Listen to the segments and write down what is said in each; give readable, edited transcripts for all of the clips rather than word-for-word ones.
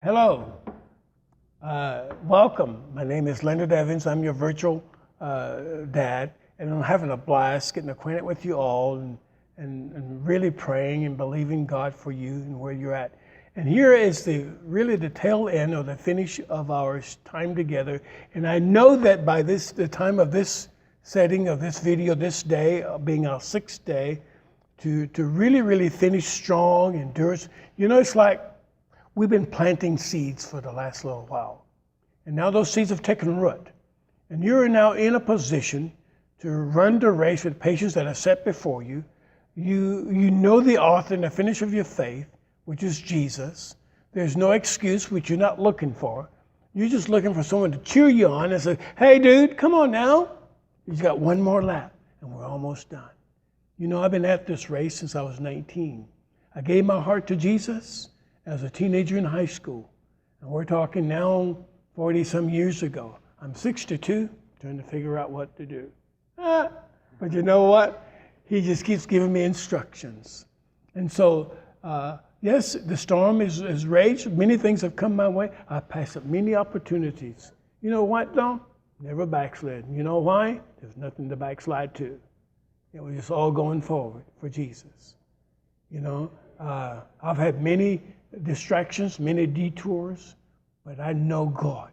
Hello, welcome. My name is Leonard Evans. I'm your virtual dad, and I'm having a blast getting acquainted with you all and really praying and believing God for you and where you're at. And here is really the tail end or the finish of our time together. And I know that by the time of this setting of this video, this day being our 6th day, to really finish strong, endurance. You know, it's like we've been planting seeds for the last little while. And now those seeds have taken root. And you're now in a position to run the race with patience that are set before you. You know the author and the finisher of your faith, which is Jesus. There's no excuse, which you're not looking for. You're just looking for someone to cheer you on and say, hey, dude, come on now. You've got one more lap, and we're almost done. You know, I've been at this race since I was 19. I gave my heart to Jesus as a teenager in high school. And we're talking now 40-some years ago. I'm 62, trying to figure out what to do. But you know what? He just keeps giving me instructions. And so, yes, the storm has raged. Many things have come my way. I've passed up many opportunities. You know what, though? Never backslid. You know why? There's nothing to backslide to. It was just all going forward for Jesus. You know, I've had many distractions, many detours, but I know God.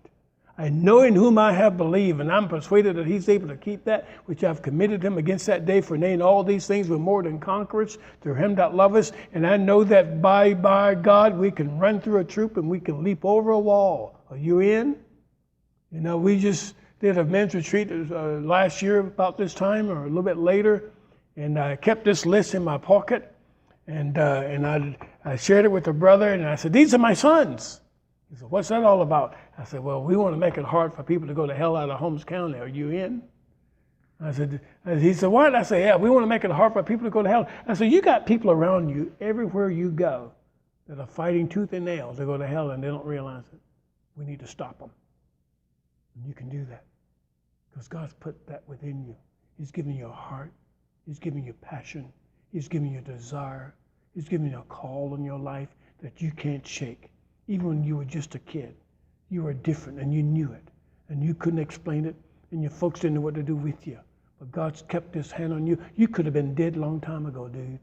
I know in whom I have believed, and I'm persuaded that He's able to keep that which I've committed Him against that day. For nay, in all these things we're more than conquerors through Him that love us. And I know that by God we can run through a troop and we can leap over a wall. Are you in? You know, we just did a men's retreat last year about this time or a little bit later, and I kept this list in my pocket, and I shared it with a brother, and I said, these are my sons. He said, what's that all about? I said, well, we want to make it hard for people to go to hell out of Holmes County. Are you in? He said, what? I said, yeah, we want to make it hard for people to go to hell. I said, you got people around you everywhere you go that are fighting tooth and nail to go to hell, and they don't realize it. We need to stop them. And you can do that because God's put that within you. He's given you a heart. He's given you passion. He's given you desire. He's given you a call in your life that you can't shake. Even when you were just a kid, you were different and you knew it. And you couldn't explain it, and your folks didn't know what to do with you. But God's kept His hand on you. You could have been dead a long time ago, dude.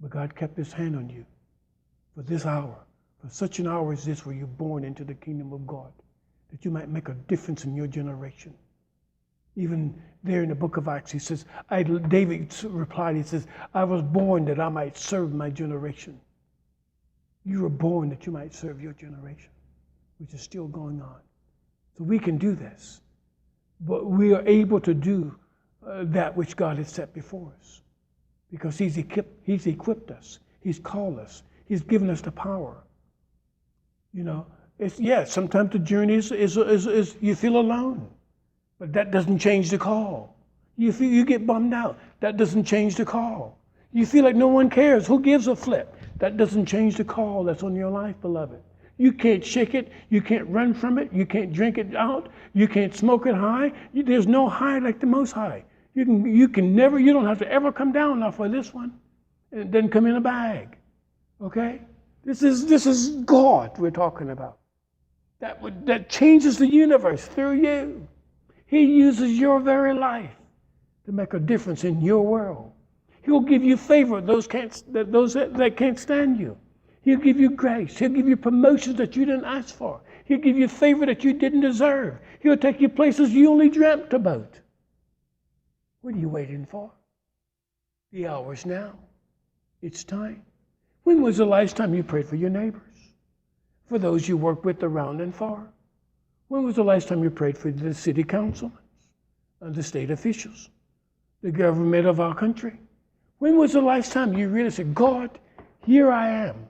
But God kept His hand on you for this hour. For such an hour as this, where you're born into the kingdom of God, that you might make a difference in your generation. Even there in the book of Acts, he says, David replied, he says, I was born that I might serve my generation. You were born that you might serve your generation, which is still going on. So we can do this. But we are able to do that which God has set before us. Because He's equipped us. He's called us. He's given us the power. You know, sometimes the journey is you feel alone. But that doesn't change the call. You get bummed out. That doesn't change the call. You feel like no one cares. Who gives a flip? That doesn't change the call that's on your life, beloved. You can't shake it. You can't run from it. You can't drink it out. You can't smoke it high. There's no high like the Most High. You don't have to ever come down off of this one. It doesn't come in a bag. Okay? This is God we're talking about. That changes the universe through you. He uses your very life to make a difference in your world. He'll give you favor those that can't stand you. He'll give you grace. He'll give you promotions that you didn't ask for. He'll give you favor that you didn't deserve. He'll take you places you only dreamt about. What are you waiting for? The hour's now. It's time. When was the last time you prayed for your neighbors? For those you work with around and far? When was the last time you prayed for the city councilmen, the state officials, the government of our country? When was the last time you really said, God, here I am.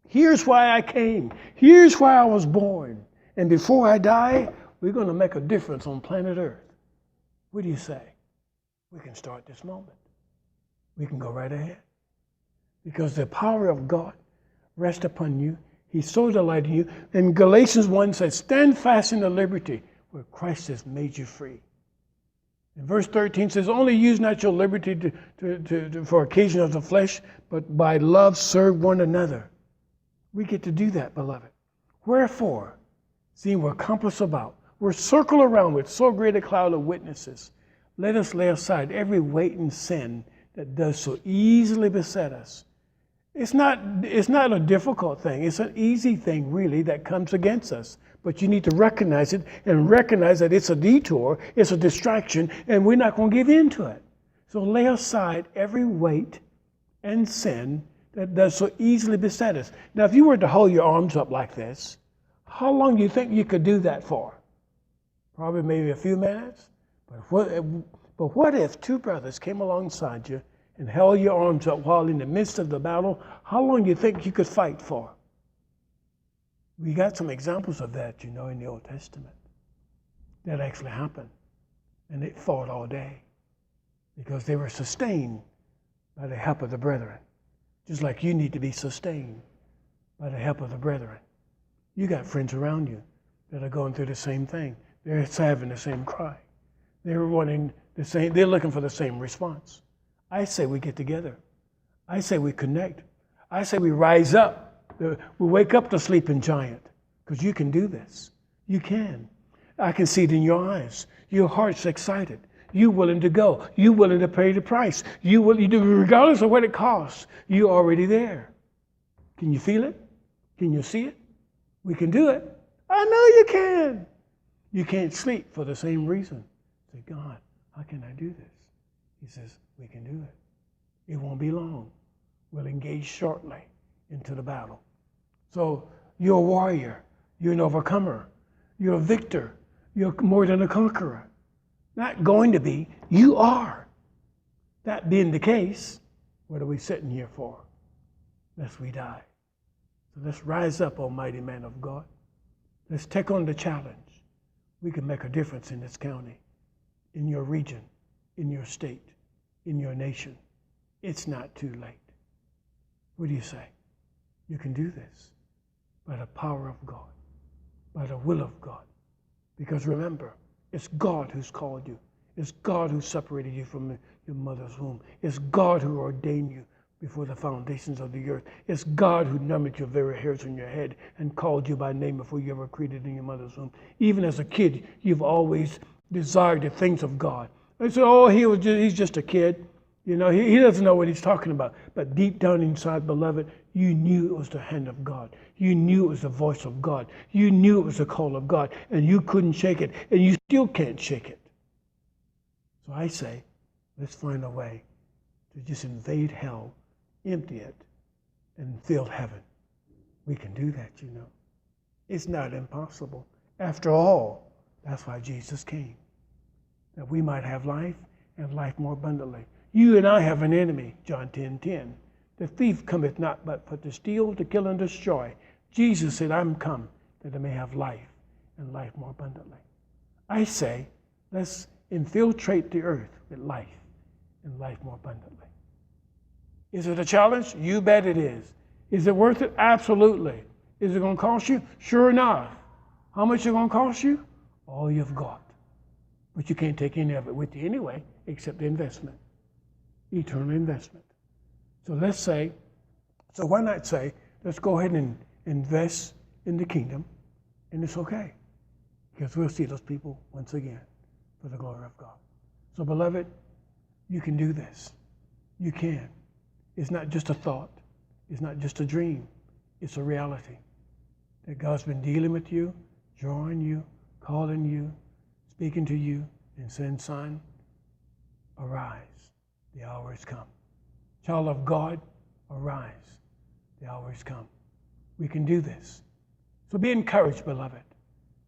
Here's why I came. Here's why I was born. And before I die, we're going to make a difference on planet Earth. What do you say? We can start this moment. We can go right ahead. Because the power of God rests upon you. He's so delighted in you. And Galatians 1 says, stand fast in the liberty where Christ has made you free. And verse 13 says, only use not your liberty for occasion of the flesh, but by love serve one another. We get to do that, beloved. Wherefore, seeing we're compassed about, we're circled around with so great a cloud of witnesses, let us lay aside every weight and sin that does so easily beset us. It's not a difficult thing. It's an easy thing, really, that comes against us. But you need to recognize it and recognize that it's a detour, it's a distraction, and we're not going to give in to it. So lay aside every weight and sin that does so easily beset us. Now, if you were to hold your arms up like this, how long do you think you could do that for? Probably maybe a few minutes. But what if two brothers came alongside you and held your arms up while in the midst of the battle? How long do you think you could fight for? We got some examples of that, in the Old Testament. That actually happened. And they fought all day because they were sustained by the help of the brethren. Just like you need to be sustained by the help of the brethren. You got friends around you that are going through the same thing. They're having the same cry. They're wanting the same, they're looking for the same response. I say we get together. I say we connect. I say we rise up. We wake up the sleeping giant, because you can do this. You can. I can see it in your eyes. Your heart's excited. You're willing to go. You're willing to pay the price. You do, regardless of what it costs. You're already there. Can you feel it? Can you see it? We can do it. I know you can. You can't sleep for the same reason. Say, God, how can I do this? He says, we can do it. It won't be long. We'll engage shortly into the battle. So you're a warrior. You're an overcomer. You're a victor. You're more than a conqueror. Not going to be. You are. That being the case, what are we sitting here for? Lest we die. So let's rise up, almighty man of God. Let's take on the challenge. We can make a difference in this county, in your region, in your state, in your nation. It's not too late. What do you say? You can do this by the power of God, by the will of God. Because remember, it's God who's called you. It's God who separated you from your mother's womb. It's God who ordained you before the foundations of the earth. It's God who numbered your very hairs on your head and called you by name before you ever created in your mother's womb. Even as a kid, you've always desired the things of God. They say, oh, he's just a kid. He doesn't know what he's talking about. But deep down inside, beloved, you knew it was the hand of God. You knew it was the voice of God. You knew it was the call of God. And you couldn't shake it. And you still can't shake it. So I say, let's find a way to just invade hell, empty it, and fill heaven. We can do that, It's not impossible. After all, that's why Jesus came. That we might have life and life more abundantly. You and I have an enemy, John 10:10. The thief cometh not but for to steal, to kill, and destroy. Jesus said, I'm come that I may have life and life more abundantly. I say, let's infiltrate the earth with life and life more abundantly. Is it a challenge? You bet it is. Is it worth it? Absolutely. Is it going to cost you? Sure enough. How much is it going to cost you? All you've got. But you can't take any of it with you anyway, except the investment. Eternal investment. So why not say, let's go ahead and invest in the kingdom, and it's okay. Because we'll see those people once again for the glory of God. So beloved, you can do this. You can. It's not just a thought. It's not just a dream. It's a reality. That God's been dealing with you, drawing you, calling you, speaking to you, and saying, son, arise. The hour has come. Child of God, arise. The hour has come. We can do this. So be encouraged, beloved.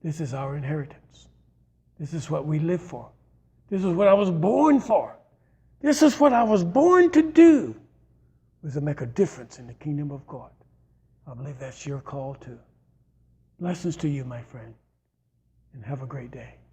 This is our inheritance. This is what we live for. This is what I was born for. This is what I was born to do, was to make a difference in the kingdom of God. I believe that's your call too. Blessings to you, my friend, and have a great day.